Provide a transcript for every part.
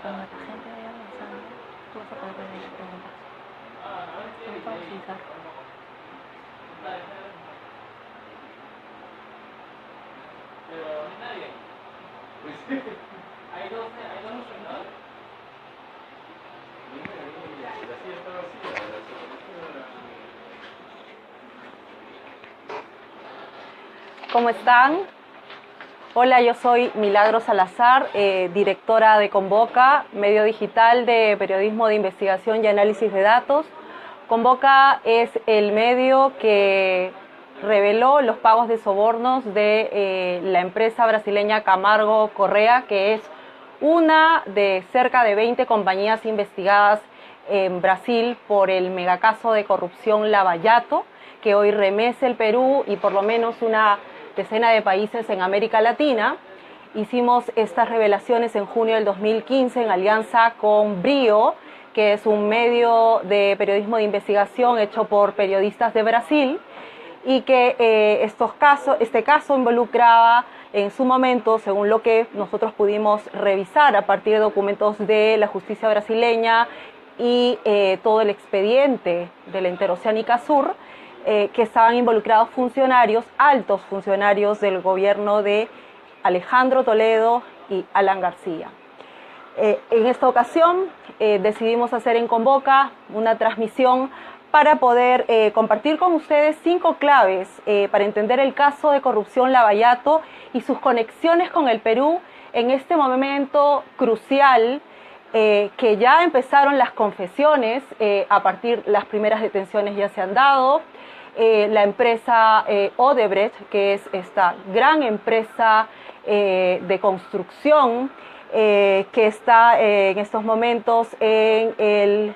Cuando la gente vaya avanzando, tú vas a poder ver las preguntas. Vamos a utilizar. ¿Cómo están? Hola, yo soy Milagros Salazar, directora de Convoca, medio digital de periodismo de investigación y análisis de datos. Convoca es el medio que reveló los pagos de sobornos de la empresa brasileña Camargo Correa, que es una de cerca de 20 compañías investigadas en Brasil por el megacaso de corrupción Lava Jato, que hoy remece el Perú y por lo menos una decena de países en América Latina. Hicimos estas revelaciones en junio del 2015 en alianza con Brio, que es un medio de periodismo de investigación hecho por periodistas de Brasil, y que este caso involucraba en su momento, según lo que nosotros pudimos revisar a partir de documentos de la justicia brasileña y todo el expediente de la Interoceánica Sur, que estaban involucrados funcionarios, altos funcionarios del gobierno de Alejandro Toledo y Alan García. En esta ocasión decidimos hacer en Convoca una transmisión para poder compartir con ustedes 5 claves para entender el caso de corrupción Lava Jato y sus conexiones con el Perú en este momento crucial, que ya empezaron las confesiones, a partir las primeras detenciones ya se han dado. La empresa Odebrecht, que es esta gran empresa de construcción que está en estos momentos en el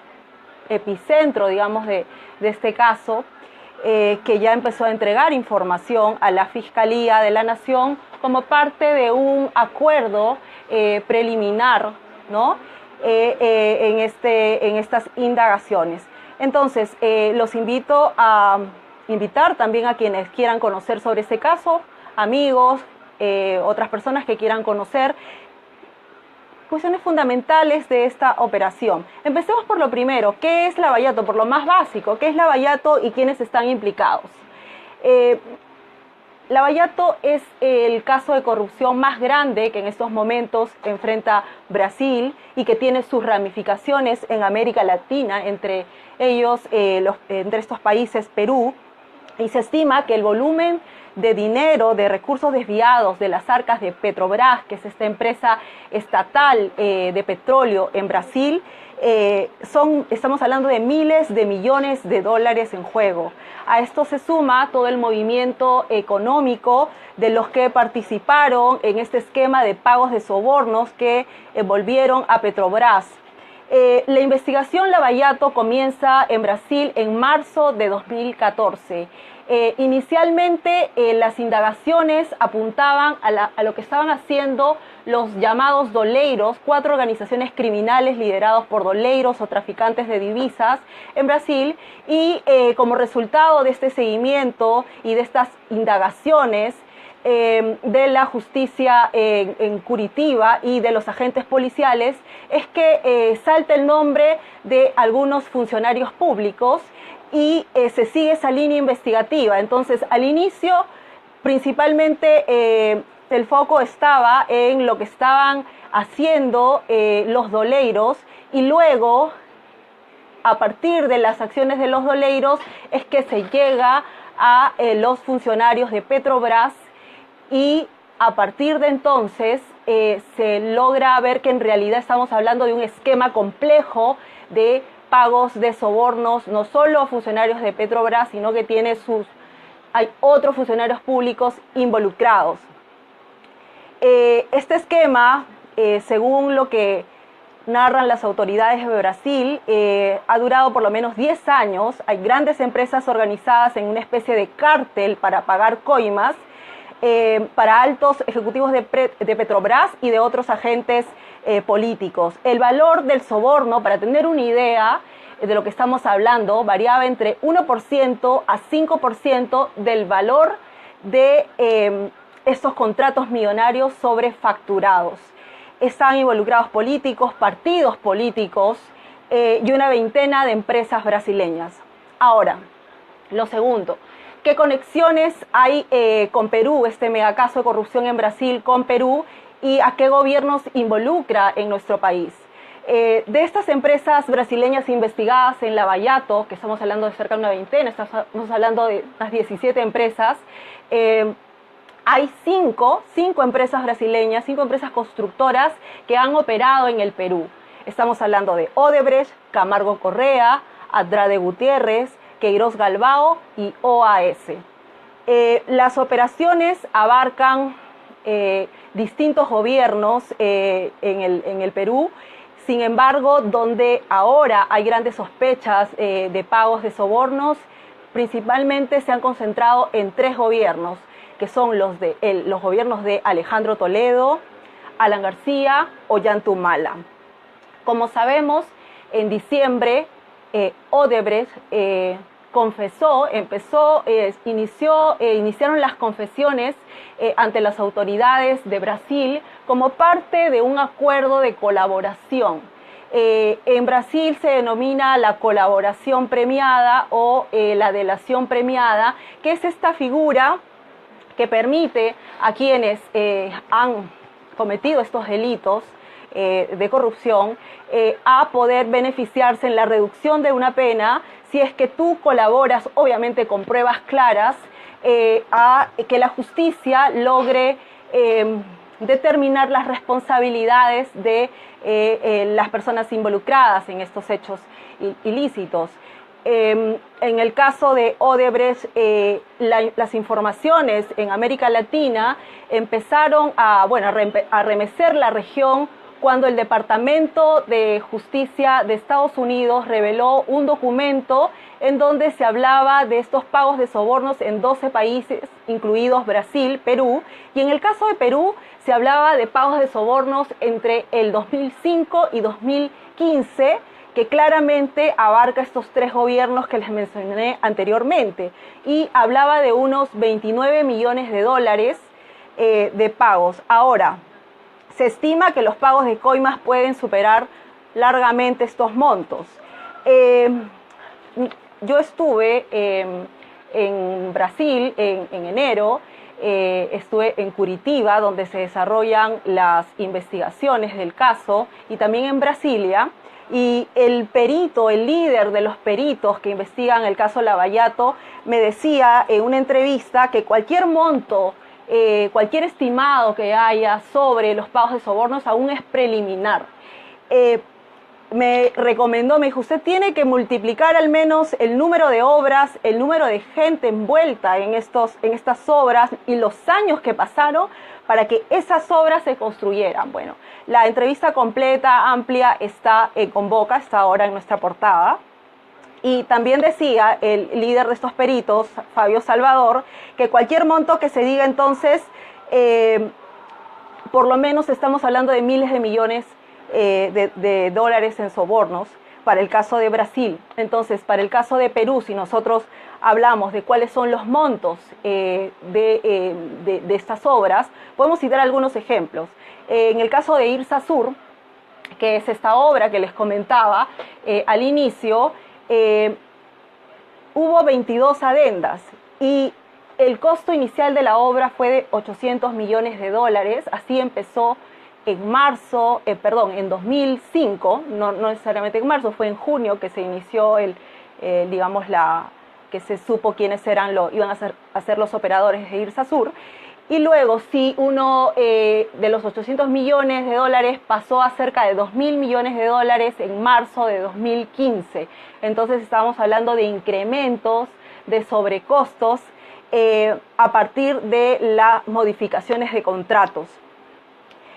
epicentro, digamos, de este caso, que ya empezó a entregar información a la Fiscalía de la Nación como parte de un acuerdo preliminar, ¿no? en estas indagaciones. Entonces, los invito a invitar también a quienes quieran conocer sobre ese caso, amigos, otras personas que quieran conocer cuestiones fundamentales de esta operación. Empecemos por lo primero, ¿qué es Lava Jato? Por lo más básico, ¿qué es Lava Jato y quiénes están implicados? Lava Jato es el caso de corrupción más grande que en estos momentos enfrenta Brasil y que tiene sus ramificaciones en América Latina, entre ellos, entre estos países, Perú, y se estima que el volumen de dinero, de recursos desviados de las arcas de Petrobras, que es esta empresa estatal de petróleo en Brasil, estamos hablando de miles de millones de dólares en juego. A esto se suma todo el movimiento económico de los que participaron en este esquema de pagos de sobornos que envolvieron a Petrobras. La investigación Lava Jato comienza en Brasil en marzo de 2014. Inicialmente las indagaciones apuntaban a lo que estaban haciendo los llamados doleiros, 4 organizaciones criminales liderados por doleiros o traficantes de divisas en Brasil, y como resultado de este seguimiento y de estas indagaciones de la justicia en Curitiba y de los agentes policiales, es que salta el nombre de algunos funcionarios públicos y se sigue esa línea investigativa. Entonces, al inicio, principalmente el foco estaba en lo que estaban haciendo los doleiros, y luego, a partir de las acciones de los doleiros, es que se llega a los funcionarios de Petrobras, y a partir de entonces se logra ver que en realidad estamos hablando de un esquema complejo de pagos de sobornos, no solo a funcionarios de Petrobras, sino que hay otros funcionarios públicos involucrados. Este esquema, según lo que narran las autoridades de Brasil, ha durado por lo menos 10 años. Hay grandes empresas organizadas en una especie de cártel para pagar coimas para altos ejecutivos de Petrobras y de otros agentes políticos. El valor del soborno, para tener una idea de lo que estamos hablando, variaba entre 1% a 5% del valor de estos contratos millonarios sobrefacturados. están involucrados políticos, partidos políticos y una veintena de empresas brasileñas. Ahora, lo segundo, ¿qué conexiones hay con Perú, este megacaso de corrupción en Brasil con Perú, y a qué gobiernos involucra en nuestro país? De estas empresas brasileñas investigadas en Lavallato, que estamos hablando de cerca de una veintena, estamos hablando de unas 17 empresas, hay cinco empresas brasileñas, 5 empresas constructoras que han operado en el Perú. Estamos hablando de Odebrecht, Camargo Correa, Andrade Gutiérrez, Queiroz Galbao y OAS. Las operaciones abarcan distintos gobiernos en el Perú. Sin embargo, donde ahora hay grandes sospechas de pagos de sobornos, principalmente se han concentrado en 3 gobiernos, que son los gobiernos de Alejandro Toledo, Alan García, Ollanta Humala. Como sabemos, en diciembre Odebrecht iniciaron las confesiones ante las autoridades de Brasil como parte de un acuerdo de colaboración. En Brasil se denomina la colaboración premiada o la delación premiada, que es esta figura que permite a quienes han cometido estos delitos de corrupción a poder beneficiarse en la reducción de una pena si es que tú colaboras, obviamente con pruebas claras, a que la justicia logre determinar las responsabilidades de las personas involucradas en estos hechos ilícitos. En el caso de Odebrecht, las informaciones en América Latina empezaron a remecer la región cuando el Departamento de Justicia de Estados Unidos reveló un documento en donde se hablaba de estos pagos de sobornos en 12 países, incluidos Brasil, Perú, y en el caso de Perú se hablaba de pagos de sobornos entre el 2005 y 2015, que claramente abarca estos 3 gobiernos que les mencioné anteriormente, y hablaba de unos 29 millones de dólares de pagos. Ahora, se estima que los pagos de coimas pueden superar largamente estos montos. Yo estuve en Brasil en enero, estuve en Curitiba, donde se desarrollan las investigaciones del caso, y también en Brasilia, y el perito, el líder de los peritos que investigan el caso Lavallato, me decía en una entrevista que cualquier monto, cualquier estimado que haya sobre los pagos de sobornos aún es preliminar. Me recomendó, me dijo, usted tiene que multiplicar al menos el número de obras, el número de gente envuelta en estas obras y los años que pasaron para que esas obras se construyeran. Bueno, la entrevista completa, amplia, está en Convoca, está ahora en nuestra portada. Y también decía el líder de estos peritos, Fabio Salvador, que cualquier monto que se diga entonces, por lo menos estamos hablando de miles de millones de dólares en sobornos para el caso de Brasil. Entonces, para el caso de Perú, si nosotros hablamos de cuáles son los montos de estas obras, podemos citar algunos ejemplos. En el caso de Irsasur, que es esta obra que les comentaba al inicio, hubo 22 adendas y el costo inicial de la obra fue de 800 millones de dólares. Así empezó en marzo, en 2005, no necesariamente en marzo, fue en junio que se inició que se supo quiénes iban a ser los operadores de Irsasur. Y luego, si uno de los 800 millones de dólares pasó a cerca de 2.000 millones de dólares en marzo de 2015. Entonces estamos hablando de incrementos, de sobrecostos a partir de las modificaciones de contratos.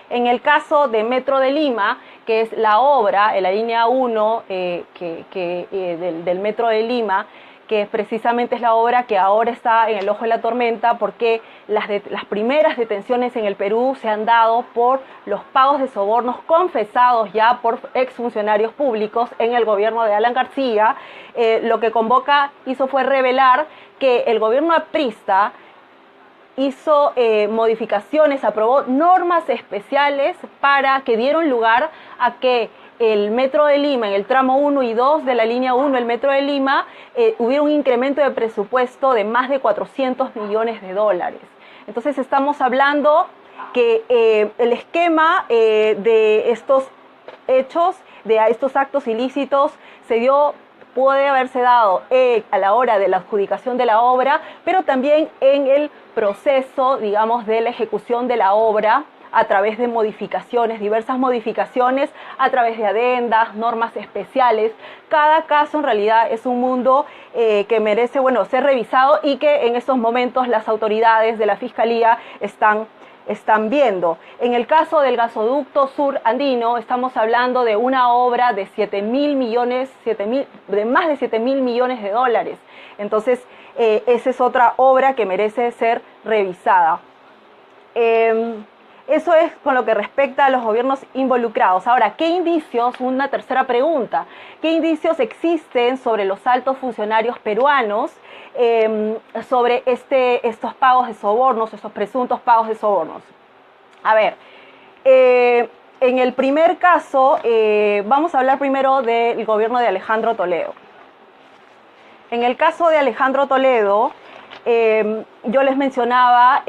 En el caso de Metro de Lima, que es la obra, la línea 1 del Metro de Lima, que precisamente es la obra que ahora está en el ojo de la tormenta porque las primeras detenciones en el Perú se han dado por los pagos de sobornos confesados ya por exfuncionarios públicos en el gobierno de Alan García. Lo que Convoca hizo fue revelar que el gobierno aprista hizo modificaciones, aprobó normas especiales para que dieron lugar a que el Metro de Lima, en el tramo 1 y 2 de la línea 1 del Metro de Lima, hubiera un incremento de presupuesto de más de 400 millones de dólares. Entonces estamos hablando que el esquema de estos hechos, de estos actos ilícitos, puede haberse dado a la hora de la adjudicación de la obra, pero también en el proceso, digamos, de la ejecución de la obra, a través de modificaciones, diversas modificaciones, a través de adendas, normas especiales. Cada caso en realidad es un mundo que merece, bueno, ser revisado y que en estos momentos las autoridades de la Fiscalía están viendo. En el caso del gasoducto sur andino, estamos hablando de una obra de más de 7.000 millones de dólares. Entonces, esa es otra obra que merece ser revisada. Eso es con lo que respecta a los gobiernos involucrados. Ahora, ¿qué indicios? Una tercera pregunta. ¿Qué indicios existen sobre los altos funcionarios peruanos sobre estos pagos de sobornos, estos presuntos pagos de sobornos? A ver, en el primer caso, vamos a hablar primero del gobierno de Alejandro Toledo. En el caso de Alejandro Toledo, yo les mencionaba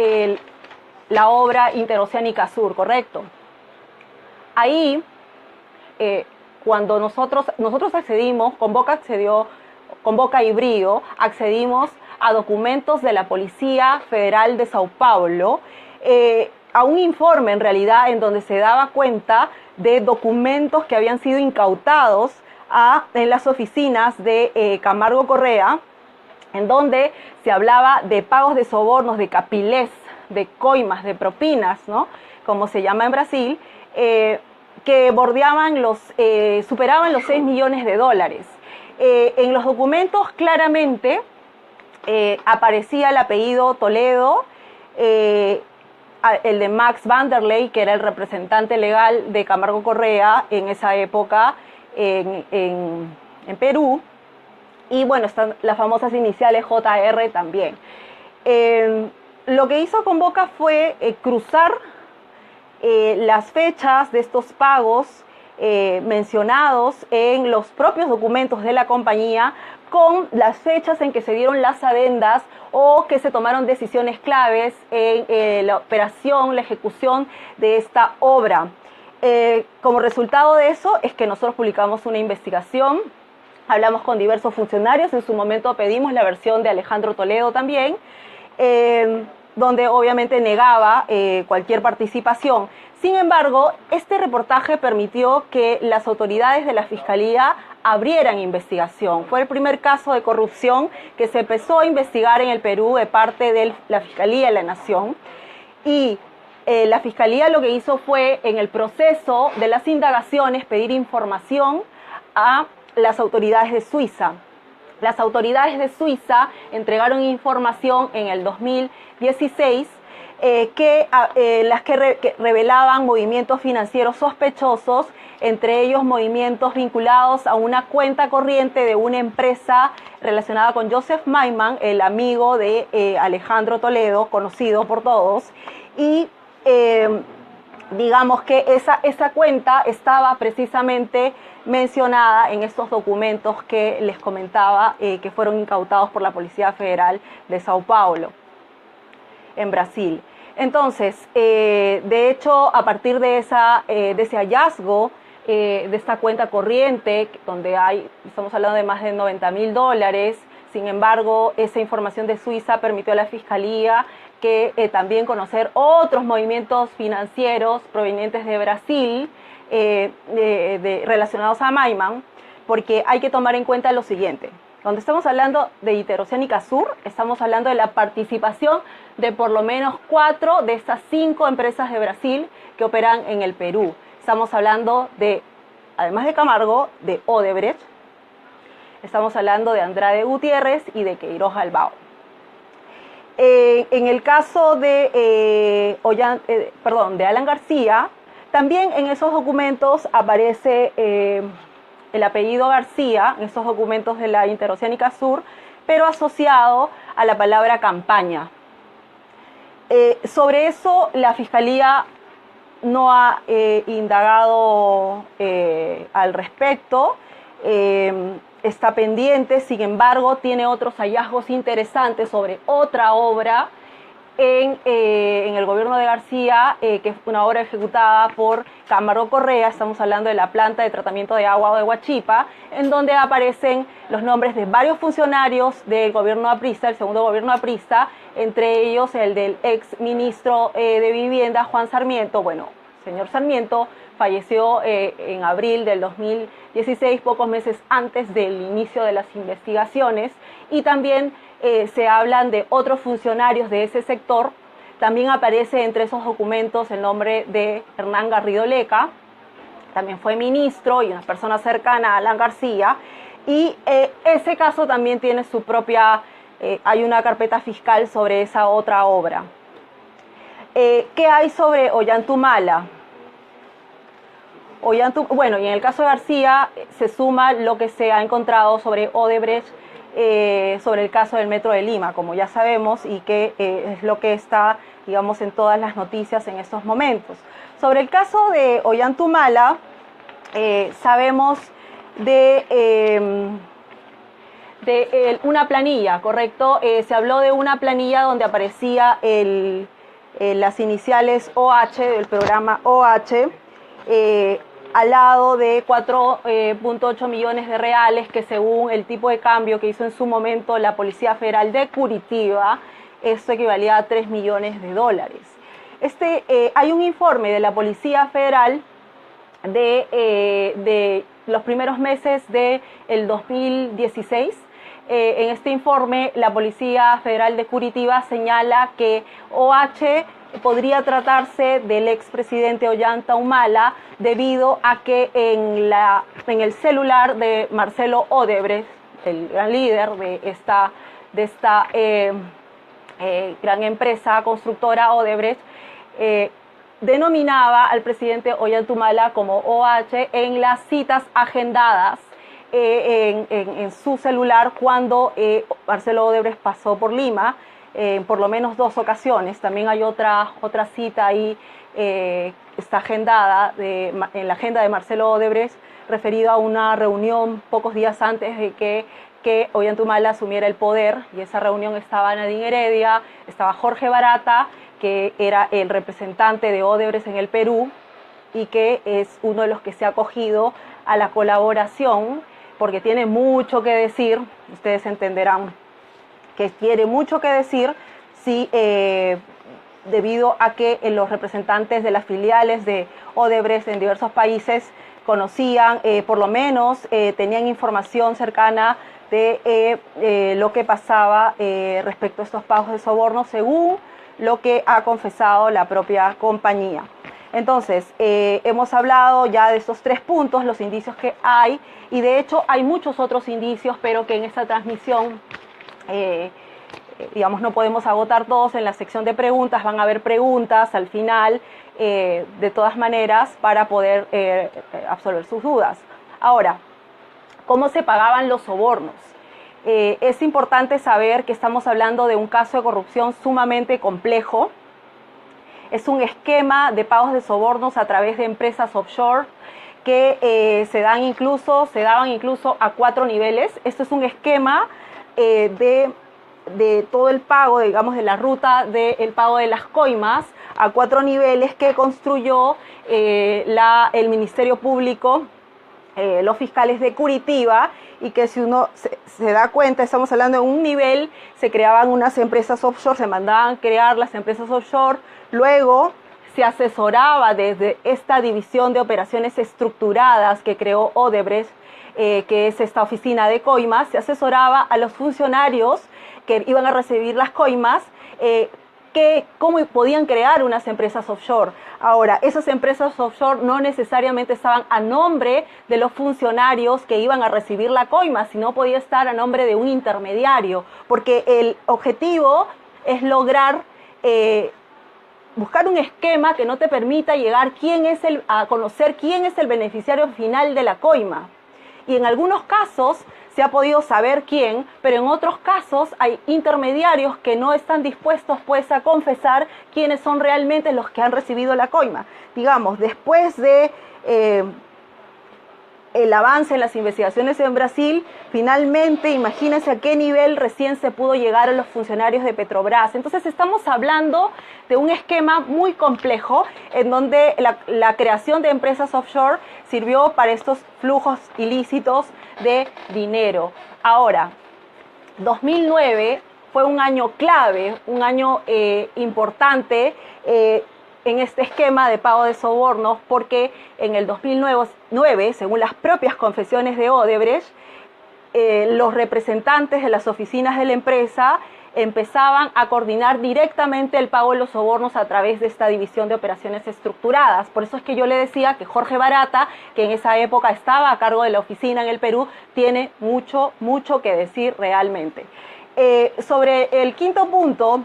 la obra Interoceánica Sur, ¿correcto? Ahí, cuando nosotros accedimos, Convoca y Brío, accedimos a documentos de la Policía Federal de Sao Paulo, a un informe en realidad en donde se daba cuenta de documentos que habían sido incautados en las oficinas de Camargo Correa, en donde se hablaba de pagos de sobornos, de capilés, de coimas, de propinas, ¿no?, como se llama en Brasil, que superaban los 6 millones de dólares. En los documentos claramente aparecía el apellido Toledo, el de Max Vanderlei, que era el representante legal de Camargo Correa en esa época en Perú, y bueno, están las famosas iniciales JR también. Lo que hizo Convoca fue cruzar las fechas de estos pagos mencionados en los propios documentos de la compañía con las fechas en que se dieron las adendas o que se tomaron decisiones claves en la operación, la ejecución de esta obra. Como resultado de eso es que nosotros publicamos una investigación, hablamos con diversos funcionarios, en su momento pedimos la versión de Alejandro Toledo también, donde obviamente negaba cualquier participación. Sin embargo, este reportaje permitió que las autoridades de la Fiscalía abrieran investigación. Fue el primer caso de corrupción que se empezó a investigar en el Perú de parte de la Fiscalía de la Nación. Y la Fiscalía lo que hizo fue, en el proceso de las indagaciones, pedir información a las autoridades de Suiza. Las autoridades de Suiza entregaron información en el 2016 las que revelaban movimientos financieros sospechosos, entre ellos movimientos vinculados a una cuenta corriente de una empresa relacionada con Joseph Maiman, el amigo de Alejandro Toledo, conocido por todos, y digamos que esa cuenta estaba precisamente mencionada en estos documentos que les comentaba, que fueron incautados por la Policía Federal de Sao Paulo, en Brasil. Entonces, de hecho, a partir de ese hallazgo de esta cuenta corriente, donde estamos hablando de más de 90.000 dólares, sin embargo, esa información de Suiza permitió a la Fiscalía que también conocer otros movimientos financieros provenientes de Brasil, relacionados a Maiman, porque hay que tomar en cuenta lo siguiente. Cuando estamos hablando de Interoceánica Sur, estamos hablando de la participación de por lo menos 4 de estas 5 empresas de Brasil que operan en el Perú. Estamos hablando de, además de Camargo, de Odebrecht, estamos hablando de Andrade Gutiérrez y de Queiroz Galbao. En el caso de Alan García, también en esos documentos aparece el apellido García, en esos documentos de la Interoceánica Sur, pero asociado a la palabra campaña. Sobre eso, la Fiscalía no ha indagado al respecto, está pendiente. Sin embargo, tiene otros hallazgos interesantes sobre otra obra en el gobierno de García, que es una obra ejecutada por Camargo Correa. Estamos hablando de la planta de tratamiento de agua de Huachipa, en donde aparecen los nombres de varios funcionarios del gobierno aprista, el segundo gobierno aprista, entre ellos el del ex ministro de Vivienda, Juan Sarmiento. Bueno, señor Sarmiento falleció en abril del 2016, pocos meses antes del inicio de las investigaciones, y también se hablan de otros funcionarios de ese sector. También aparece entre esos documentos el nombre de Hernán Garrido Leca, también fue ministro y una persona cercana a Alan García, y ese caso también tiene su propia, hay una carpeta fiscal sobre esa otra obra. ¿Qué hay sobre Ollantumala? Bueno, y en el caso de García se suma lo que se ha encontrado sobre Odebrecht, sobre el caso del Metro de Lima, como ya sabemos, y que es lo que está, digamos, en todas las noticias en estos momentos. Sobre el caso de Ollantumala, sabemos de una planilla, ¿correcto? Se habló de una planilla donde aparecía las iniciales OH, del programa OH, al lado de 4.8 millones de reales, que según el tipo de cambio que hizo en su momento la Policía Federal de Curitiba, esto equivalía a 3 millones de dólares. Hay un informe de la Policía Federal de los primeros meses del 2016. En este informe, la Policía Federal de Curitiba señala que OH podría tratarse del expresidente Ollanta Humala, debido a que en el celular de Marcelo Odebrecht, el gran líder de esta gran empresa constructora Odebrecht, denominaba al presidente Ollanta Humala como OH en las citas agendadas en su celular cuando Marcelo Odebrecht pasó por Lima, por lo menos 2 ocasiones. También hay otra cita ahí, está agendada en la agenda de Marcelo Odebrecht, referido a una reunión pocos días antes de que Ollanta Humala asumiera el poder, y esa reunión estaba Nadine Heredia, estaba Jorge Barata, que era el representante de Odebrecht en el Perú, y que es uno de los que se ha acogido a la colaboración, porque tiene mucho que decir. Ustedes entenderán que tiene mucho que decir, sí, debido a que los representantes de las filiales de Odebrecht en diversos países conocían, por lo menos tenían información cercana de lo que pasaba respecto a estos pagos de soborno, según lo que ha confesado la propia compañía. Entonces, hemos hablado ya de estos 3 puntos, los indicios que hay, y de hecho hay muchos otros indicios, pero que en esta transmisión digamos, no podemos agotar todos. En la sección de preguntas van a haber preguntas al final, de todas maneras, para poder absolver sus dudas. Ahora, ¿cómo se pagaban los sobornos? Es importante saber que estamos hablando de un caso de corrupción sumamente complejo. Es un esquema de pagos de sobornos a través de empresas offshore que se daban incluso a 4 niveles. Esto es un esquema de todo el pago, digamos, de la ruta del pago de las coimas a 4 niveles que construyó el Ministerio Público, los fiscales de Curitiba, y que si uno se da cuenta, estamos hablando de un nivel, se creaban unas empresas offshore, se mandaban crear las empresas offshore, luego se asesoraba desde esta división de operaciones estructuradas que creó Odebrecht, que es esta oficina de coimas, se asesoraba a los funcionarios que iban a recibir las coimas, cómo podían crear unas empresas offshore. Ahora, esas empresas offshore no necesariamente estaban a nombre de los funcionarios que iban a recibir la coima, sino podía estar a nombre de un intermediario, porque el objetivo es lograr buscar un esquema que no te permita llegar a conocer quién es el beneficiario final de la coima. y en algunos casos se ha podido saber quién, pero en otros casos hay intermediarios que no están dispuestos pues a confesar quiénes son realmente los que han recibido la coima. Digamos, después de el avance en las investigaciones en Brasil, finalmente, imagínense a qué nivel recién se pudo llegar a los funcionarios de Petrobras. Entonces estamos hablando de un esquema muy complejo en donde la creación de empresas offshore sirvió para estos flujos ilícitos de dinero. Ahora, 2009 fue un año clave, un año importante en este esquema de pago de sobornos, porque en el 2009, según las propias confesiones de Odebrecht, los representantes de las oficinas de la empresa empezaban a coordinar directamente el pago de los sobornos a través de esta división de operaciones estructuradas. Por eso es que yo le decía que Jorge Barata, que en esa época estaba a cargo de la oficina en el Perú, tiene mucho que decir realmente. Sobre el quinto punto,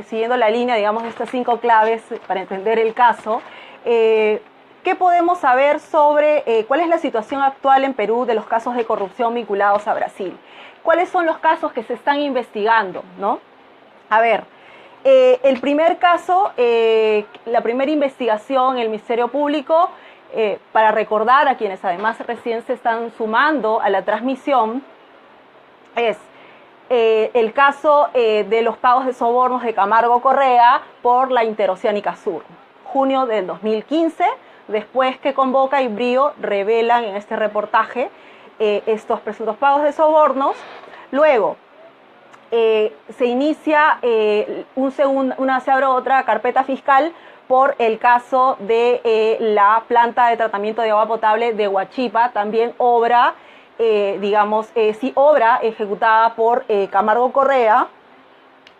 siguiendo la línea, digamos, de estas 5 claves para entender el caso, ¿qué podemos saber sobre cuál es la situación actual en Perú de los casos de corrupción vinculados a Brasil? ¿Cuáles son los casos que se están investigando, ¿no? A ver, el primer caso, la primera investigación en el Ministerio Público, para recordar a quienes además recién se están sumando a la transmisión, es el caso de los pagos de sobornos de Camargo Correa por la Interoceánica Sur. Junio del 2015, después que Convoca y Brío revelan en este reportaje estos presuntos pagos de sobornos. Luego se inicia se abre otra carpeta fiscal por el caso de la planta de tratamiento de agua potable de Huachipa, también obra obra ejecutada por Camargo Correa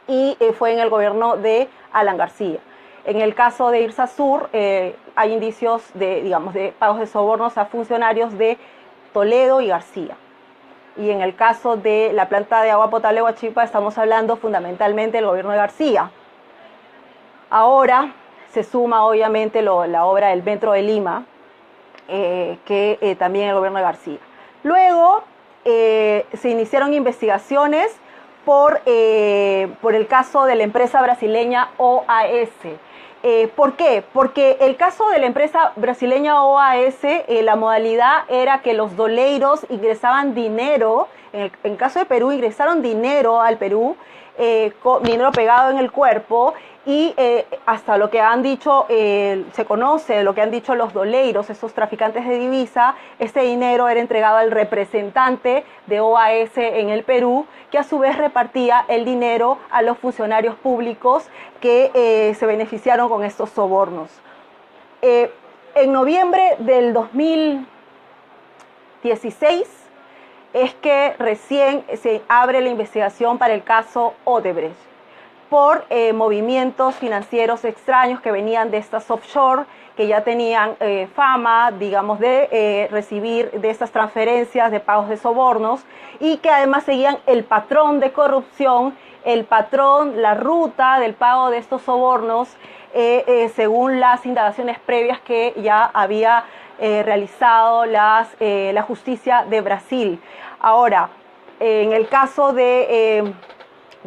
y fue en el gobierno de Alan García. En el caso de Irsa Sur hay indicios de pagos de sobornos a funcionarios de Toledo y García. Y en el caso de la planta de agua potable de Huachipa estamos hablando fundamentalmente del gobierno de García. Ahora se suma obviamente la obra del Metro de Lima, que también el gobierno de García. Luego se iniciaron investigaciones por el caso de la empresa brasileña OAS. ¿Por qué? Porque el caso de la empresa brasileña OAS, la modalidad era que los doleiros ingresaban dinero, en el caso de Perú ingresaron dinero al Perú, dinero pegado en el cuerpo, y hasta lo que han dicho, se conoce lo que han dicho los doleiros, esos traficantes de divisa, este dinero era entregado al representante de OAS en el Perú, que a su vez repartía el dinero a los funcionarios públicos que se beneficiaron con estos sobornos. En noviembre del 2016 es que recién se abre la investigación para el caso Odebrecht, por movimientos financieros extraños que venían de estas offshore, que ya tenían fama, digamos, de recibir de estas transferencias de pagos de sobornos, y que además seguían el patrón de corrupción, el patrón, la ruta del pago de estos sobornos, según las indagaciones previas que ya había realizado la justicia de Brasil. Ahora, en el caso de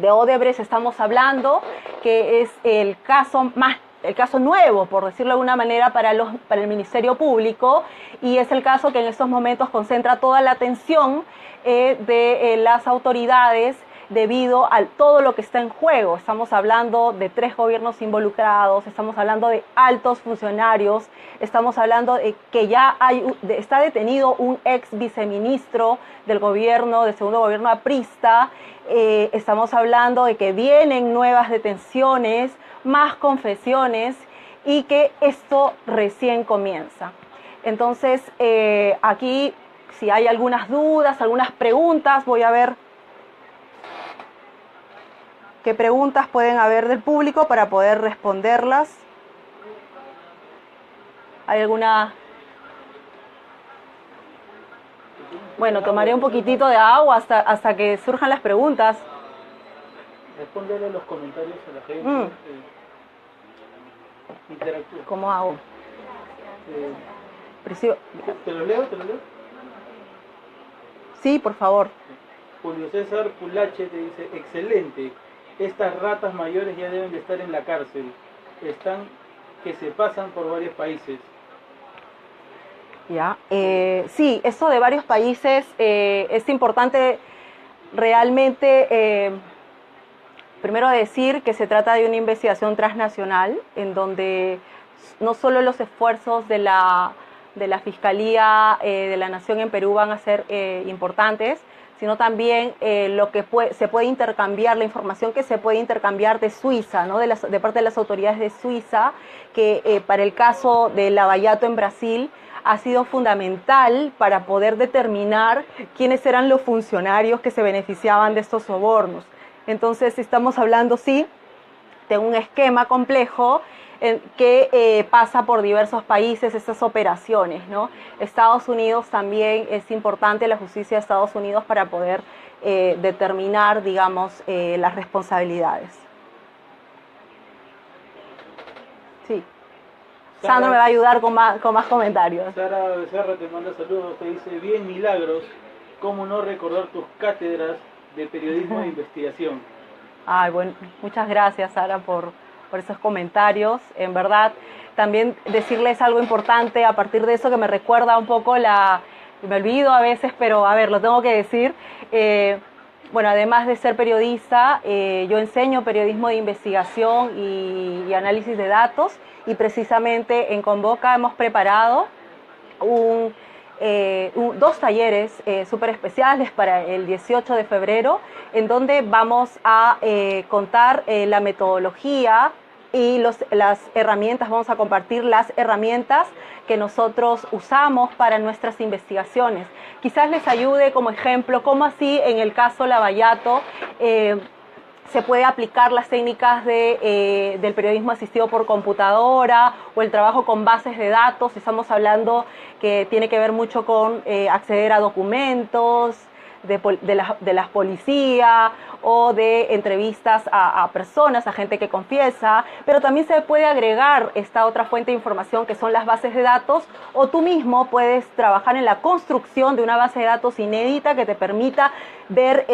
Odebrecht estamos hablando que es el caso nuevo, por decirlo de alguna manera, para el Ministerio Público, y es el caso que en estos momentos concentra toda la atención de las autoridades debido a todo lo que está en juego. Estamos hablando de 3 gobiernos involucrados, estamos hablando de altos funcionarios, estamos hablando de que ya está detenido un ex viceministro del segundo gobierno aprista. Estamos hablando de que vienen nuevas detenciones, más confesiones, y que esto recién comienza. Entonces, aquí, si hay algunas dudas, algunas preguntas, voy a ver qué preguntas pueden haber del público para poder responderlas. ¿Hay alguna? Bueno, tomaré un poquitito de agua hasta que surjan las preguntas. Respóndele los comentarios a la gente. Interactúa. ¿Cómo hago? ¿Te lo leo? Sí, por favor. Julio César Pulache te dice, excelente, estas ratas mayores ya deben de estar en la cárcel, están que se pasan por varios países. Ya. Sí, eso de varios países es importante realmente. Primero decir que se trata de una investigación transnacional en donde no solo los esfuerzos de la Fiscalía de la Nación en Perú van a ser importantes, sino también lo que se puede intercambiar, la información que se puede intercambiar de Suiza, ¿no? de parte de las autoridades de Suiza, que para el caso de Lavallato en Brasil ha sido fundamental para poder determinar quiénes eran los funcionarios que se beneficiaban de estos sobornos. Entonces estamos hablando, sí, de un esquema complejo que pasa por diversos países, estas operaciones, ¿no? Estados Unidos también es importante, la justicia de Estados Unidos, para poder determinar, digamos, las responsabilidades. Sí. Sandro me va a ayudar con más comentarios. Sara Becerra te manda saludos, te dice, bien Milagros, ¿cómo no recordar tus cátedras de periodismo de investigación? Ay, bueno, muchas gracias, Sara, por esos comentarios. En verdad, también decirles algo importante a partir de eso que me recuerda un poco me olvido a veces, pero a ver, lo tengo que decir. Bueno, además de ser periodista, yo enseño periodismo de investigación y análisis de datos, y precisamente en Convoca hemos preparado dos talleres súper especiales para el 18 de febrero, en donde vamos a contar la metodología y las herramientas, vamos a compartir las herramientas que nosotros usamos para nuestras investigaciones. Quizás les ayude como ejemplo cómo así en el caso Lavallato se puede aplicar las técnicas del periodismo asistido por computadora o el trabajo con bases de datos. Estamos hablando que tiene que ver mucho con acceder a documentos de las policías o de entrevistas a personas, a gente que confiesa, pero también se puede agregar esta otra fuente de información que son las bases de datos, o tú mismo puedes trabajar en la construcción de una base de datos inédita que te permita ver,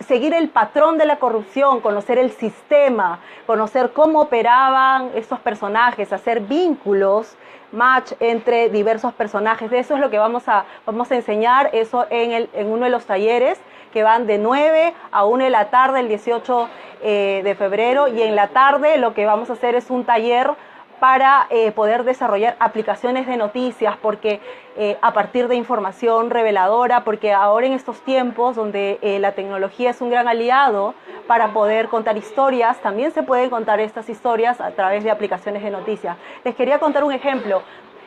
seguir el patrón de la corrupción, conocer el sistema, conocer cómo operaban estos personajes, hacer vínculos, match entre diversos personajes. De eso es lo que vamos a enseñar, eso en uno de los talleres que van de 9 a 1 de la tarde el 18 de febrero, y en la tarde lo que vamos a hacer es un taller para poder desarrollar aplicaciones de noticias, porque a partir de información reveladora, porque ahora en estos tiempos donde la tecnología es un gran aliado para poder contar historias, también se pueden contar estas historias a través de aplicaciones de noticias. Les quería contar un ejemplo.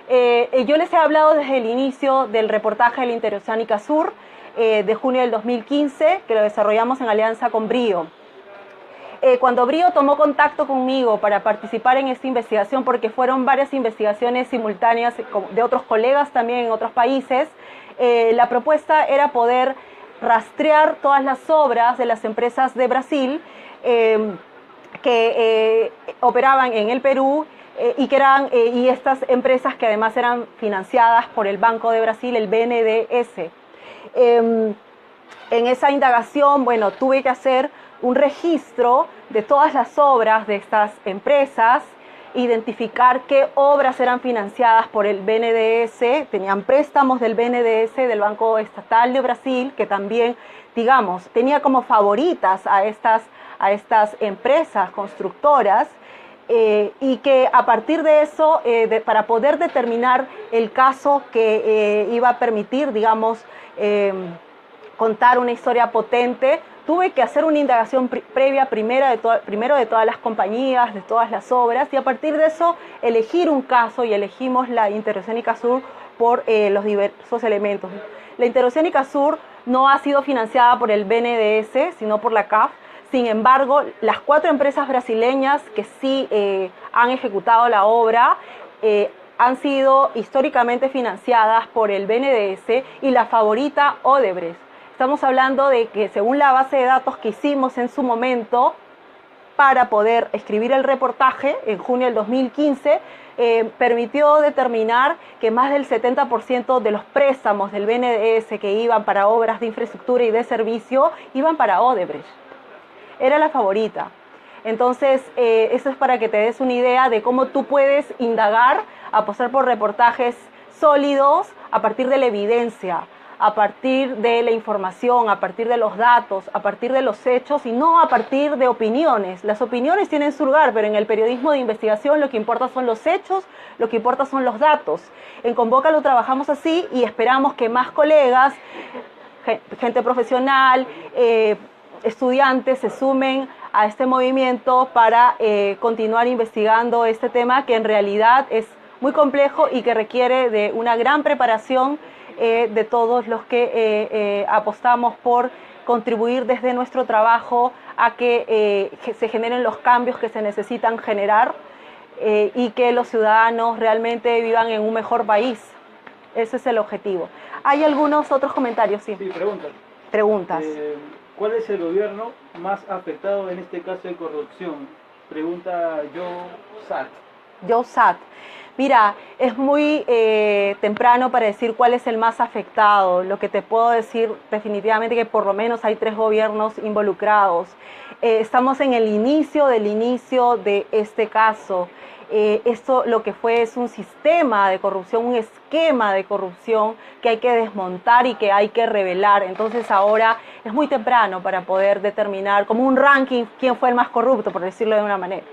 Yo les he hablado desde el inicio del reportaje de la Interoceánica Sur de junio del 2015, que lo desarrollamos en alianza con Brío. Cuando Brío tomó contacto conmigo para participar en esta investigación, porque fueron varias investigaciones simultáneas de otros colegas también en otros países, la propuesta era poder rastrear todas las obras de las empresas de Brasil que operaban en el Perú y estas empresas que además eran financiadas por el Banco de Brasil, el BNDES. En esa indagación, bueno, tuve que hacer un registro de todas las obras de estas empresas, identificar qué obras eran financiadas por el BNDES, tenían préstamos del BNDES, del Banco Estatal de Brasil, que también, digamos, tenía como favoritas a estas empresas constructoras, y que a partir de eso, para poder determinar el caso que iba a permitir, digamos, contar una historia potente, tuve que hacer una indagación previa primero de todas las compañías, de todas las obras, y a partir de eso elegir un caso, y elegimos la Interoceánica Sur por los diversos elementos. La Interoceánica Sur no ha sido financiada por el BNDES, sino por la CAF. Sin embargo, las 4 empresas brasileñas que sí han ejecutado la obra han sido históricamente financiadas por el BNDES y la favorita Odebrecht. Estamos hablando de que, según la base de datos que hicimos en su momento, para poder escribir el reportaje en junio del 2015, permitió determinar que más del 70% de los préstamos del BNDES que iban para obras de infraestructura y de servicio iban para Odebrecht. Era la favorita. Entonces, eso es para que te des una idea de cómo tú puedes indagar, apostar por reportajes sólidos a partir de la evidencia, a partir de la información, a partir de los datos, a partir de los hechos y no a partir de opiniones. Las opiniones tienen su lugar, pero en el periodismo de investigación lo que importa son los hechos, lo que importa son los datos. En Convoca lo trabajamos así y esperamos que más colegas, gente profesional, estudiantes se sumen a este movimiento para continuar investigando este tema que en realidad es muy complejo y que requiere de una gran preparación de todos los que apostamos por contribuir desde nuestro trabajo a que se generen los cambios que se necesitan generar y que los ciudadanos realmente vivan en un mejor país. Ese es el objetivo. ¿Hay algunos otros comentarios? Sí, preguntas. Preguntas. ¿Cuál es el gobierno más afectado en este caso de corrupción? Pregunta Joe Sat. Mira, es muy temprano para decir cuál es el más afectado. Lo que te puedo decir definitivamente que por lo menos hay 3 gobiernos involucrados. Estamos en el inicio de este caso. Esto lo que fue es un sistema de corrupción, un esquema de corrupción que hay que desmontar y que hay que revelar. Entonces ahora es muy temprano para poder determinar como un ranking quién fue el más corrupto, por decirlo de una manera.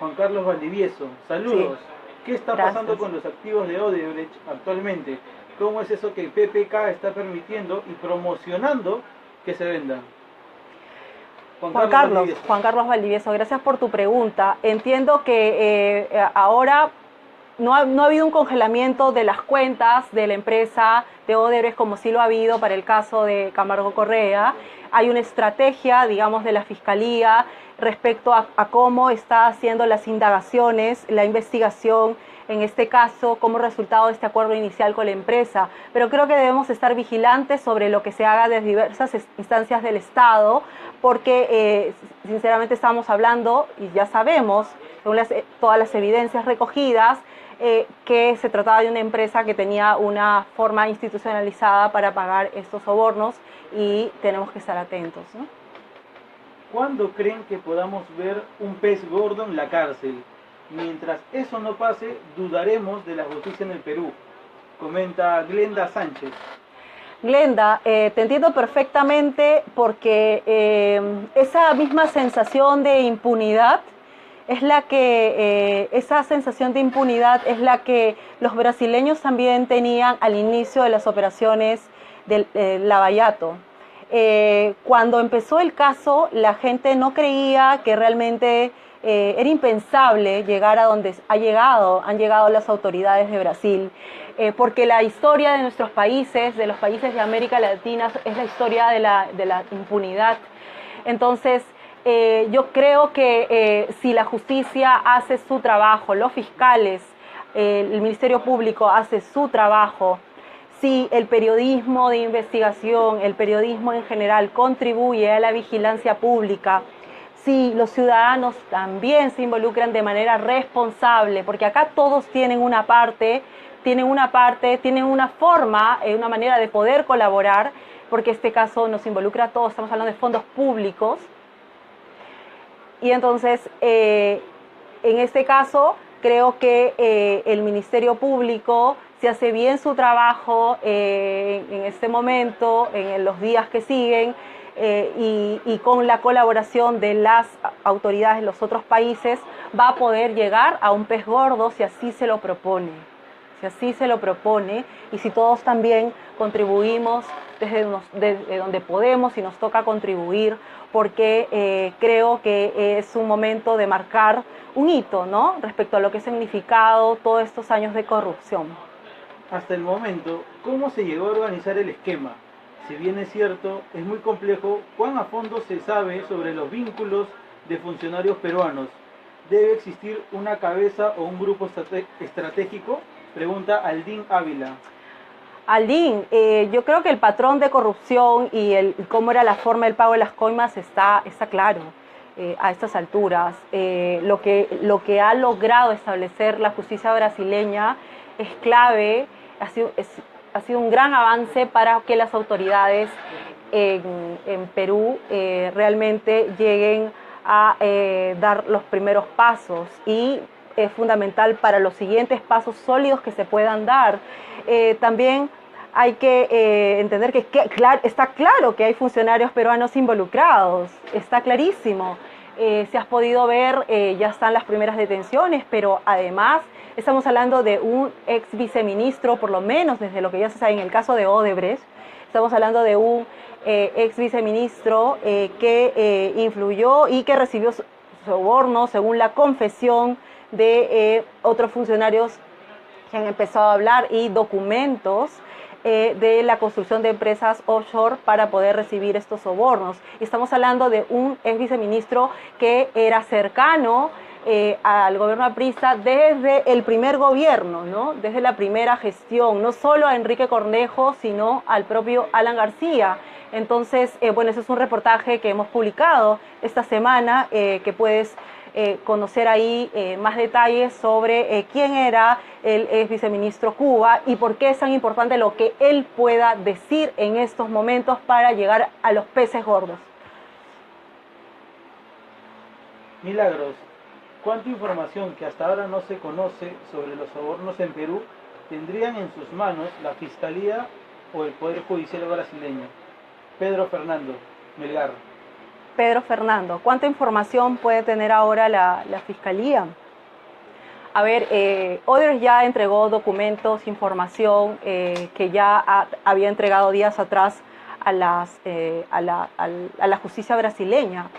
Juan Carlos Valdivieso, saludos. Sí. ¿Qué está pasando con los activos de Odebrecht actualmente? ¿Cómo es eso que PPK está permitiendo y promocionando que se vendan? Juan Carlos Valdivieso, gracias por tu pregunta. Entiendo que ahora no ha habido un congelamiento de las cuentas de la empresa de Odebrecht como sí lo ha habido para el caso de Camargo Correa. Hay una estrategia, digamos, de la Fiscalía respecto a cómo está haciendo las indagaciones, la investigación, en este caso, como resultado de este acuerdo inicial con la empresa. Pero creo que debemos estar vigilantes sobre lo que se haga desde diversas instancias del Estado, porque sinceramente estamos hablando, y ya sabemos, según todas las evidencias recogidas, que se trataba de una empresa que tenía una forma institucionalizada para pagar estos sobornos y tenemos que estar atentos, ¿no? ¿Cuándo creen que podamos ver un pez gordo en la cárcel? Mientras eso no pase, dudaremos de la justicia en el Perú, comenta Glenda Sánchez. Glenda, te entiendo perfectamente porque esa misma sensación de impunidad es la que, los brasileños también tenían al inicio de las operaciones del Lavallato. Cuando empezó el caso, la gente no creía que realmente era impensable llegar a donde han llegado las autoridades de Brasil, porque la historia de nuestros países, de los países de América Latina, es la historia de la impunidad. Entonces, yo creo que si la justicia hace su trabajo, los fiscales, el Ministerio Público hace su trabajo, si el periodismo de investigación, el periodismo en general contribuye a la vigilancia pública, si los ciudadanos también se involucran de manera responsable, porque acá todos tienen una parte, tienen una forma, una manera de poder colaborar, porque este caso nos involucra a todos, estamos hablando de fondos públicos. Y entonces, en este caso, creo que el Ministerio Público, si hace bien su trabajo en este momento, en los días que siguen, y con la colaboración de las autoridades de los otros países, va a poder llegar a un pez gordo si así se lo propone. Y si todos también contribuimos desde donde podemos y nos toca contribuir, porque creo que es un momento de marcar un hito, ¿no?, respecto a lo que ha significado todos estos años de corrupción. Hasta el momento, ¿cómo se llegó a organizar el esquema? Si bien es cierto, es muy complejo, ¿cuán a fondo se sabe sobre los vínculos de funcionarios peruanos? ¿Debe existir una cabeza o un grupo estratégico? Pregunta Aldín Ávila. Aldín, yo creo que el patrón de corrupción y cómo era la forma del pago de las coimas está claro. a estas alturas. Lo que ha logrado establecer la justicia brasileña es clave, ha sido un gran avance para que las autoridades en Perú realmente lleguen a dar los primeros pasos, y es fundamental para los siguientes pasos sólidos que se puedan dar. También hay que entender que está claro que hay funcionarios peruanos involucrados, está clarísimo. Si has podido ver, ya están las primeras detenciones, pero además estamos hablando de un ex viceministro, por lo menos desde lo que ya se sabe en el caso de Odebrecht, estamos hablando de un ex viceministro que influyó y que recibió sobornos, según la confesión de otros funcionarios que han empezado a hablar, y documentos de la construcción de empresas offshore para poder recibir estos sobornos. Y estamos hablando de un ex viceministro que era cercano al gobierno aprista desde el primer gobierno, ¿no? Desde la primera gestión, no solo a Enrique Cornejo, sino al propio Alan García. Entonces, bueno, ese es un reportaje que hemos publicado esta semana, que puedes conocer ahí más detalles sobre quién era el ex viceministro Cuba y por qué es tan importante lo que él pueda decir en estos momentos para llegar a los peces gordos. Milagros, ¿cuánta información que hasta ahora no se conoce sobre los sobornos en Perú tendrían en sus manos la Fiscalía o el Poder Judicial brasileño? Pedro Fernando Melgar. Pedro Fernando, ¿cuánta información puede tener ahora la Fiscalía? A ver, Odebrecht ya entregó documentos, información que ya había entregado días atrás a la justicia brasileña.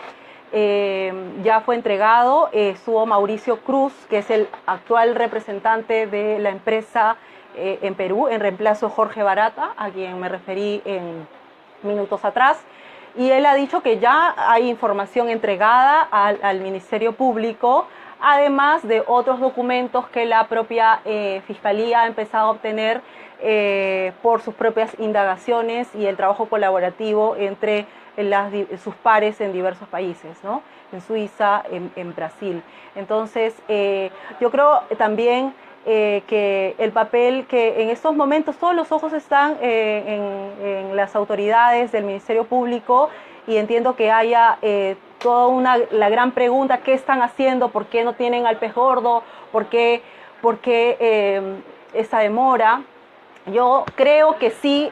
Ya fue entregado, estuvo Mauricio Cruz, que es el actual representante de la empresa en Perú, en reemplazo de Jorge Barata, a quien me referí en minutos atrás. Y él ha dicho que ya hay información entregada al Ministerio Público, además de otros documentos que la propia Fiscalía ha empezado a obtener por sus propias indagaciones y el trabajo colaborativo entre sus pares en diversos países, ¿no? En Suiza, en Brasil. Entonces, yo creo también que el papel que en estos momentos todos los ojos están en las autoridades del Ministerio Público, y entiendo que haya la gran pregunta: ¿qué están haciendo? ¿Por qué no tienen al pez gordo? ¿Por qué esa demora? Yo creo que sí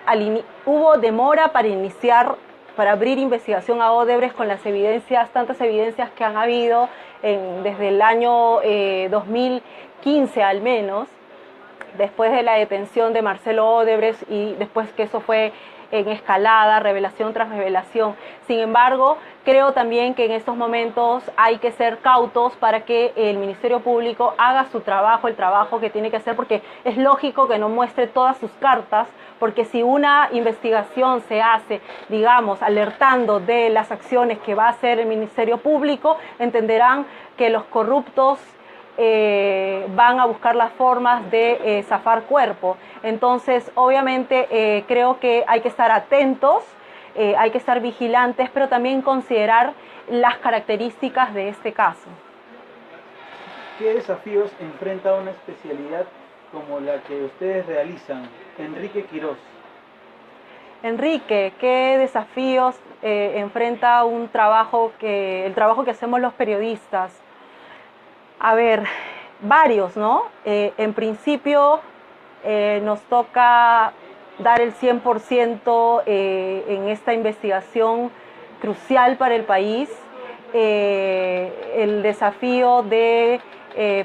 hubo demora para abrir investigación a Odebrecht con las evidencias, tantas evidencias que han habido desde el año 2015 al menos, después de la detención de Marcelo Odebrecht, y después que eso fue en escalada, revelación tras revelación. Sin embargo, creo también que en estos momentos hay que ser cautos para que el Ministerio Público haga su trabajo, el trabajo que tiene que hacer, porque es lógico que no muestre todas sus cartas, porque si una investigación se hace, digamos, alertando de las acciones que va a hacer el Ministerio Público, entenderán que los corruptos van a buscar las formas de zafar cuerpo. Entonces, obviamente, creo que hay que estar atentos, hay que estar vigilantes, pero también considerar las características de este caso. ¿Qué desafíos enfrenta una especialidad como la que ustedes realizan? Enrique Quirós. Enrique, ¿qué desafíos enfrenta el trabajo que hacemos los periodistas? A ver, varios, ¿no? En principio nos toca dar el 100% en esta investigación crucial para el país. El desafío de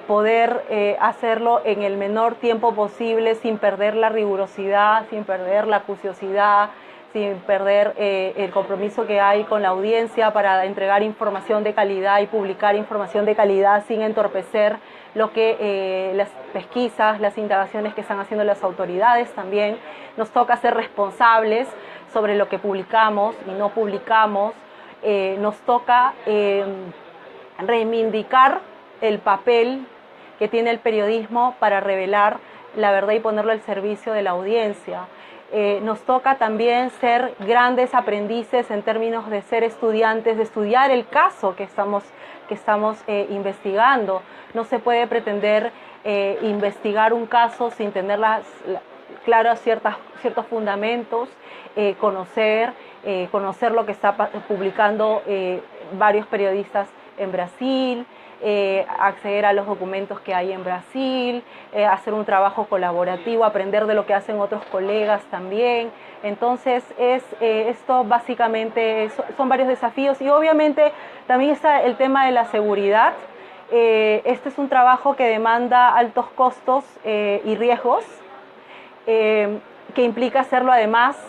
poder hacerlo en el menor tiempo posible, sin perder la rigurosidad, sin perder la acuciosidad, sin perder el compromiso que hay con la audiencia para entregar información de calidad y publicar información de calidad sin entorpecer lo que las pesquisas, las indagaciones que están haciendo las autoridades. También nos toca ser responsables sobre lo que publicamos y no publicamos. Nos toca reivindicar el papel que tiene el periodismo para revelar la verdad y ponerlo al servicio de la audiencia. nos toca también ser grandes aprendices en términos de ser estudiantes, de estudiar el caso que estamos investigando. No se puede pretender investigar un caso sin tener claros ciertos fundamentos, conocer lo que está publicando varios periodistas en Brasil, acceder a los documentos que hay en Brasil, hacer un trabajo colaborativo, aprender de lo que hacen otros colegas también. Entonces, esto básicamente son varios desafíos y obviamente también está el tema de la seguridad. Este es un trabajo que demanda altos costos y riesgos, que implica hacerlo además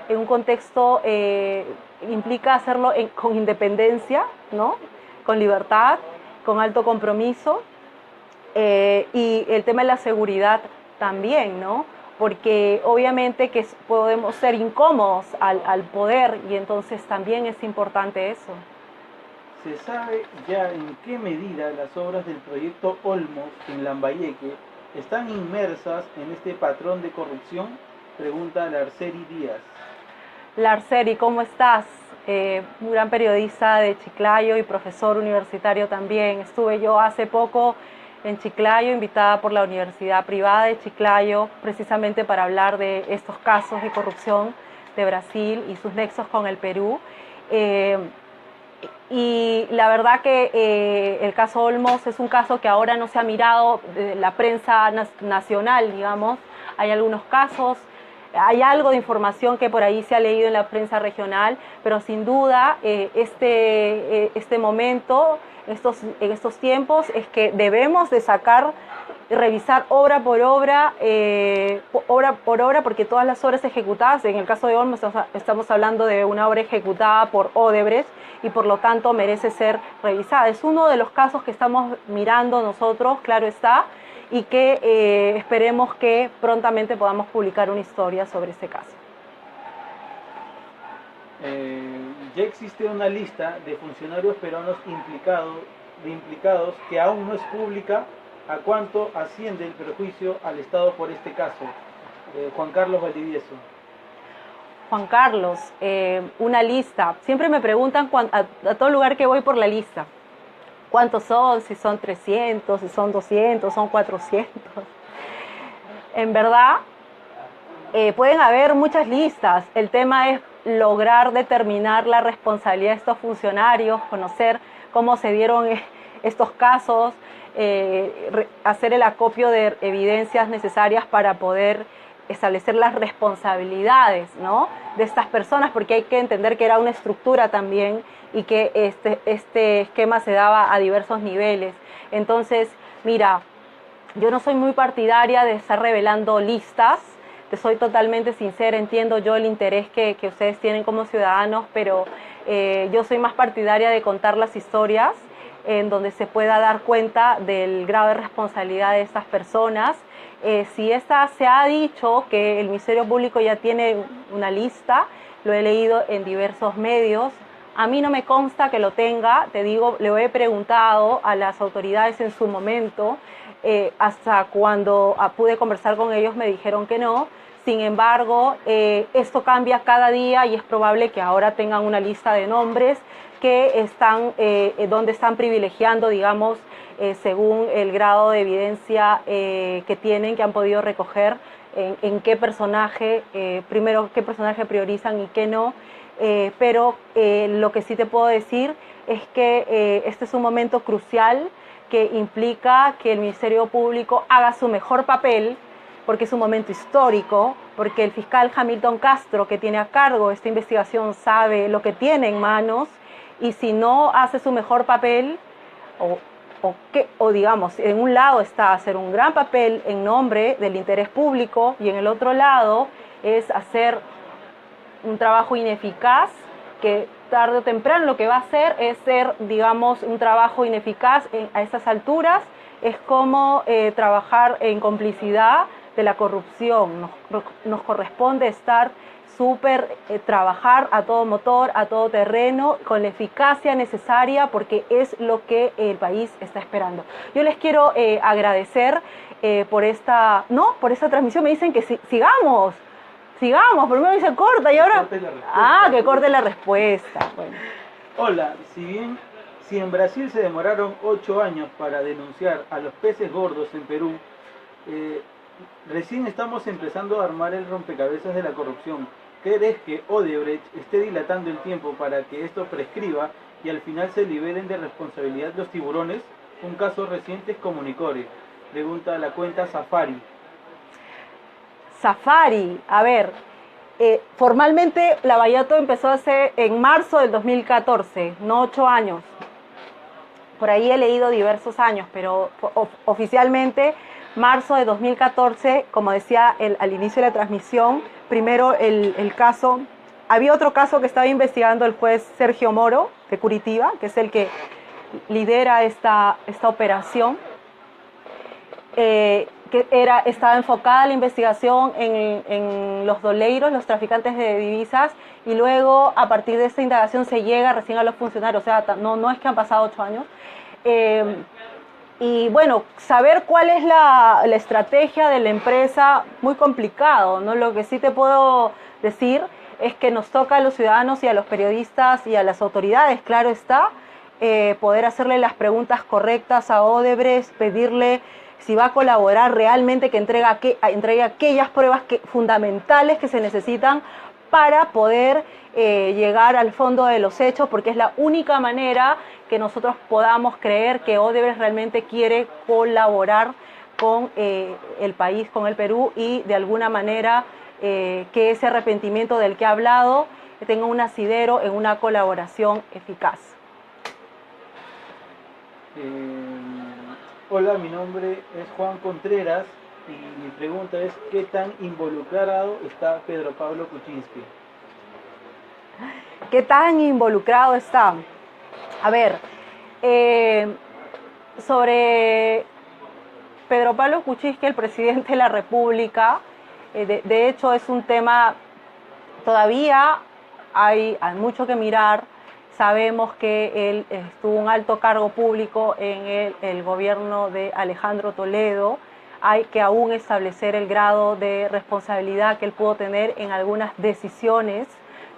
en un contexto, implica hacerlo con independencia, ¿no? Con libertad, con alto compromiso, y el tema de la seguridad también, ¿no? Porque obviamente que podemos ser incómodos al poder y entonces también es importante eso. ¿Se sabe ya en qué medida las obras del proyecto Olmos en Lambayeque están inmersas en este patrón de corrupción? Pregunta Larceri Díaz. Larceri, ¿cómo estás? Un gran periodista de Chiclayo y profesor universitario también. Estuve yo hace poco en Chiclayo, invitada por la Universidad Privada de Chiclayo, precisamente para hablar de estos casos de corrupción de Brasil y sus nexos con el Perú. Y la verdad que el caso Olmos es un caso que ahora no se ha mirado de la prensa nacional, digamos. Hay algunos casos, hay algo de información que por ahí se ha leído en la prensa regional, pero sin duda este momento, en estos tiempos, es que debemos de revisar obra por obra, porque todas las obras ejecutadas, en el caso de Olmos estamos hablando de una obra ejecutada por Odebrecht y por lo tanto merece ser revisada. Es uno de los casos que estamos mirando nosotros, claro está, y que esperemos que prontamente podamos publicar una historia sobre este caso. Ya existe una lista de funcionarios peruanos implicados que aún no es pública. ¿A cuánto asciende el perjuicio al Estado por este caso? Juan Carlos Valdivieso. Juan Carlos, una lista. Siempre me preguntan a todo lugar que voy por la lista. ¿Cuántos son? Si son 300, si son 200, son 400. En verdad, pueden haber muchas listas. El tema es lograr determinar la responsabilidad de estos funcionarios, conocer cómo se dieron estos casos, hacer el acopio de evidencias necesarias para poder establecer las responsabilidades, ¿no?, de estas personas, porque hay que entender que era una estructura también y que este esquema se daba a diversos niveles. Entonces, mira, yo no soy muy partidaria de estar revelando listas, te soy totalmente sincera, entiendo yo el interés que ustedes tienen como ciudadanos, pero yo soy más partidaria de contar las historias en donde se pueda dar cuenta del grado de responsabilidad de estas personas. Si se ha dicho que el Ministerio Público ya tiene una lista, lo he leído en diversos medios. A mí no me consta que lo tenga, te digo, le he preguntado a las autoridades en su momento, hasta cuando pude conversar con ellos me dijeron que no. Sin embargo, esto cambia cada día y es probable que ahora tengan una lista de nombres que donde están privilegiando, digamos, según el grado de evidencia que han podido recoger, en qué personaje, primero qué personaje priorizan y qué no. Pero lo que sí te puedo decir es que este es un momento crucial que implica que el Ministerio Público haga su mejor papel, porque es un momento histórico, porque el fiscal Hamilton Castro, que tiene a cargo esta investigación, sabe lo que tiene en manos, y si no hace su mejor papel, o digamos, en un lado está hacer un gran papel en nombre del interés público, y en el otro lado es hacer un trabajo ineficaz, que tarde o temprano lo que va a hacer es ser, digamos, un trabajo ineficaz a estas alturas, es como trabajar en complicidad de la corrupción. Nos corresponde trabajar a todo motor, a todo terreno, con la eficacia necesaria, porque es lo que el país está esperando. Yo les quiero agradecer por esta transmisión. Me dicen que sigamos. Sigamos, primero dice corta y ahora... Corte la respuesta. Ah, que corte la respuesta. Bueno. Hola, si en Brasil se demoraron 8 años para denunciar a los peces gordos en Perú, recién estamos empezando a armar el rompecabezas de la corrupción. ¿Crees que Odebrecht esté dilatando el tiempo para que esto prescriba y al final se liberen de responsabilidad los tiburones? Un caso reciente es Comunicore. Pregunta a la cuenta Safari. Safari, a ver, formalmente Lavallato empezó hace en marzo del 2014, no 8 años. Por ahí he leído diversos años, pero oficialmente marzo de 2014, como decía al inicio de la transmisión, primero el caso, había otro caso que estaba investigando el juez Sergio Moro de Curitiba, que es el que lidera esta operación. Estaba enfocada la investigación en los doleiros, los traficantes de divisas, y luego a partir de esta indagación se llega recién a los funcionarios, o sea, no es que han pasado 8 años. Y bueno, saber cuál es la estrategia de la empresa, muy complicado, ¿no? Lo que sí te puedo decir es que nos toca a los ciudadanos y a los periodistas y a las autoridades, claro está, poder hacerle las preguntas correctas a Odebrecht, pedirle si va a colaborar realmente, que entregue aquellas pruebas fundamentales que se necesitan para poder llegar al fondo de los hechos, porque es la única manera que nosotros podamos creer que Odebrecht realmente quiere colaborar con el país, con el Perú, y de alguna manera que ese arrepentimiento del que ha hablado tenga un asidero en una colaboración eficaz. Hola, mi nombre es Juan Contreras y mi pregunta es: ¿qué tan involucrado está Pedro Pablo Kuczynski? ¿Qué tan involucrado está? A ver, sobre Pedro Pablo Kuczynski, el presidente de la República, de hecho es un tema, todavía hay mucho que mirar. Sabemos que él estuvo un alto cargo público en el gobierno de Alejandro Toledo. Hay que aún establecer el grado de responsabilidad que él pudo tener en algunas decisiones.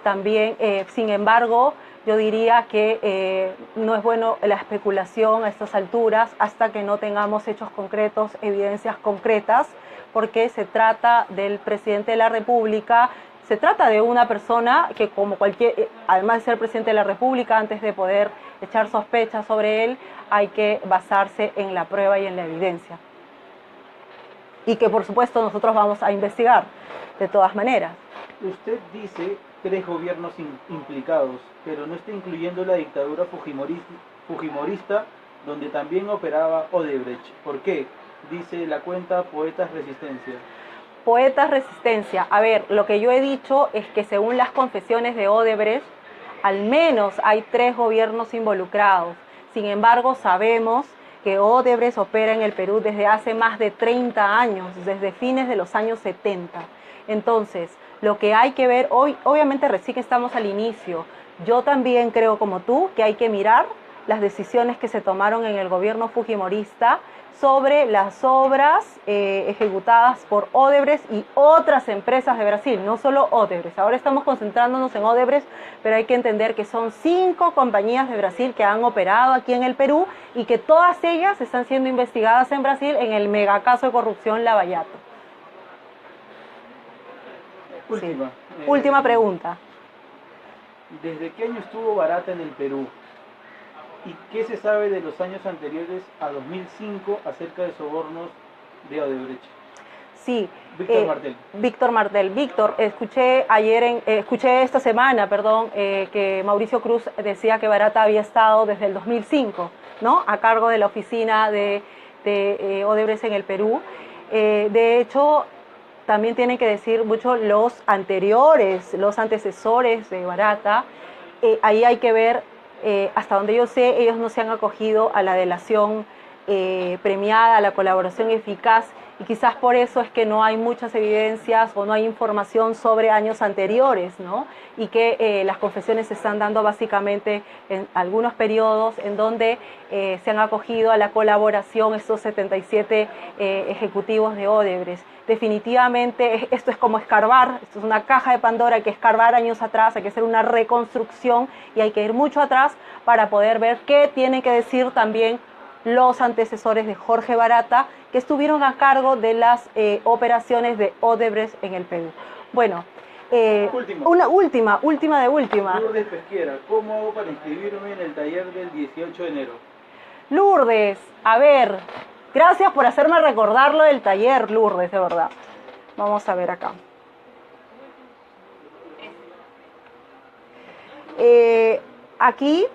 También, sin embargo, yo diría que no es bueno la especulación a estas alturas hasta que no tengamos hechos concretos, evidencias concretas, porque se trata del presidente de la República. Se trata de una persona que, como además de ser presidente de la República, antes de poder echar sospechas sobre él, hay que basarse en la prueba y en la evidencia. Y que, por supuesto, nosotros vamos a investigar de todas maneras. Usted dice 3 gobiernos implicados, pero no está incluyendo la dictadura fujimorista, donde también operaba Odebrecht. ¿Por qué? Dice la cuenta Poetas Resistencia. Poetas Resistencia. A ver, lo que yo he dicho es que según las confesiones de Odebrecht, al menos hay 3 gobiernos involucrados. Sin embargo, sabemos que Odebrecht opera en el Perú desde hace más de 30 años, desde fines de los años 70. Entonces, lo que hay que ver hoy, obviamente recién estamos al inicio. Yo también creo, como tú, que hay que mirar las decisiones que se tomaron en el gobierno fujimorista sobre las obras ejecutadas por Odebrecht y otras empresas de Brasil, no solo Odebrecht. Ahora estamos concentrándonos en Odebrecht, pero hay que entender que son 5 compañías de Brasil que han operado aquí en el Perú y que todas ellas están siendo investigadas en Brasil en el megacaso de corrupción Lavallato. Última. Sí. Última pregunta. ¿Desde qué año estuvo Barata en el Perú? ¿Y qué se sabe de los años anteriores a 2005 acerca de sobornos de Odebrecht? Sí. Víctor Martel. Víctor Martel. Víctor, escuché esta semana, que Mauricio Cruz decía que Barata había estado desde el 2005, ¿no?, a cargo de la oficina de Odebrecht en el Perú. De hecho, también tienen que decir mucho los anteriores, los antecesores de Barata. Ahí hay que ver. Hasta donde yo sé, ellos no se han acogido a la delación premiada, a la colaboración eficaz y quizás por eso es que no hay muchas evidencias o no hay información sobre años anteriores, ¿no? Y que las confesiones se están dando básicamente en algunos periodos en donde se han acogido a la colaboración estos 77 ejecutivos de Odebrecht. Definitivamente esto es como escarbar, esto es una caja de Pandora, hay que escarbar años atrás, hay que hacer una reconstrucción y hay que ir mucho atrás para poder ver qué tienen que decir también los antecesores de Jorge Barata, que estuvieron a cargo de las operaciones de Odebrecht en el Perú. Bueno, una última de última. Lourdes Pesquera, ¿cómo hago para inscribirme en el taller del 18 de enero? Lourdes, a ver, gracias por hacerme recordarlo del taller, Lourdes, de verdad. Vamos a ver acá. Aquí,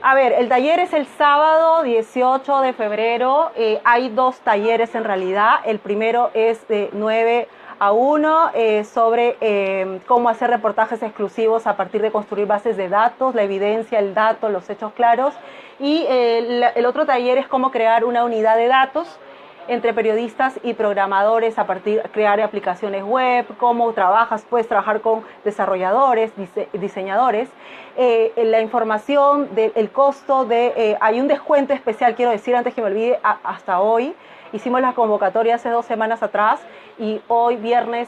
a ver, el taller es el sábado 18 de febrero. Hay dos talleres en realidad. El primero es de 9 a 1 sobre cómo hacer reportajes exclusivos a partir de construir bases de datos, la evidencia, el dato, los hechos claros. Y el otro taller es cómo crear una unidad de datos entre periodistas y programadores a partir de crear aplicaciones web, cómo trabajas, puedes trabajar con desarrolladores, diseñadores. La información del costo de... hay un descuento especial, quiero decir antes que me olvide, hasta hoy. Hicimos la convocatoria hace 2 semanas atrás y hoy viernes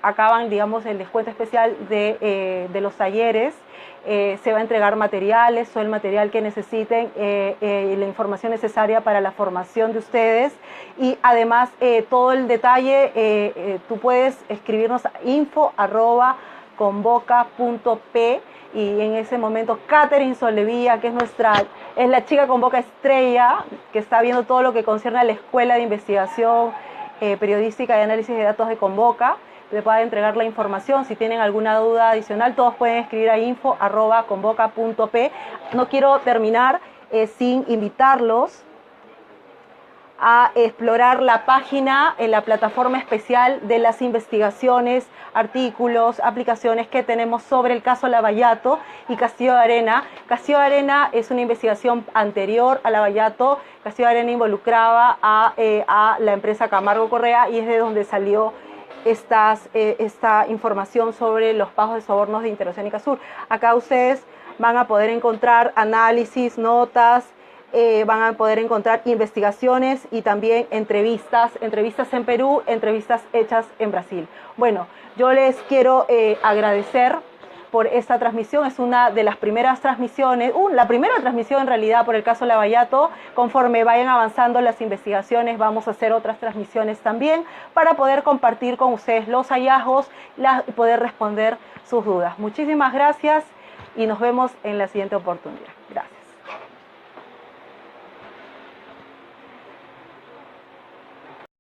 acaban, digamos, el descuento especial de los talleres. Se va a entregar materiales, todo el material que necesiten, la información necesaria para la formación de ustedes y además todo el detalle, tú puedes escribirnos a info@convoca.p y en ese momento Catherine Soldevilla, que es la chica Convoca estrella, que está viendo todo lo que concierne a la Escuela de Investigación Periodística y Análisis de Datos de Convoca, le pueda entregar la información. Si tienen alguna duda adicional, todos pueden escribir a info@convoca.p. No quiero terminar sin invitarlos a explorar la página en la plataforma especial de las investigaciones, artículos, aplicaciones que tenemos sobre el caso Lavallato y Castillo de Arena. Castillo de Arena es una investigación anterior a Lavallato. Castillo de Arena involucraba a la empresa Camargo Correa y es de donde salió esta información sobre los pagos de sobornos de Interoceánica Sur. Acá ustedes van a poder encontrar análisis, notas, van a poder encontrar investigaciones y también entrevistas en Perú, entrevistas hechas en Brasil. Bueno, yo les quiero agradecer por esta transmisión. Es una de las primeras transmisiones, la primera transmisión en realidad por el caso Lavallato. Conforme vayan avanzando las investigaciones, vamos a hacer otras transmisiones también para poder compartir con ustedes los hallazgos y poder responder sus dudas. Muchísimas gracias y nos vemos en la siguiente oportunidad. Gracias.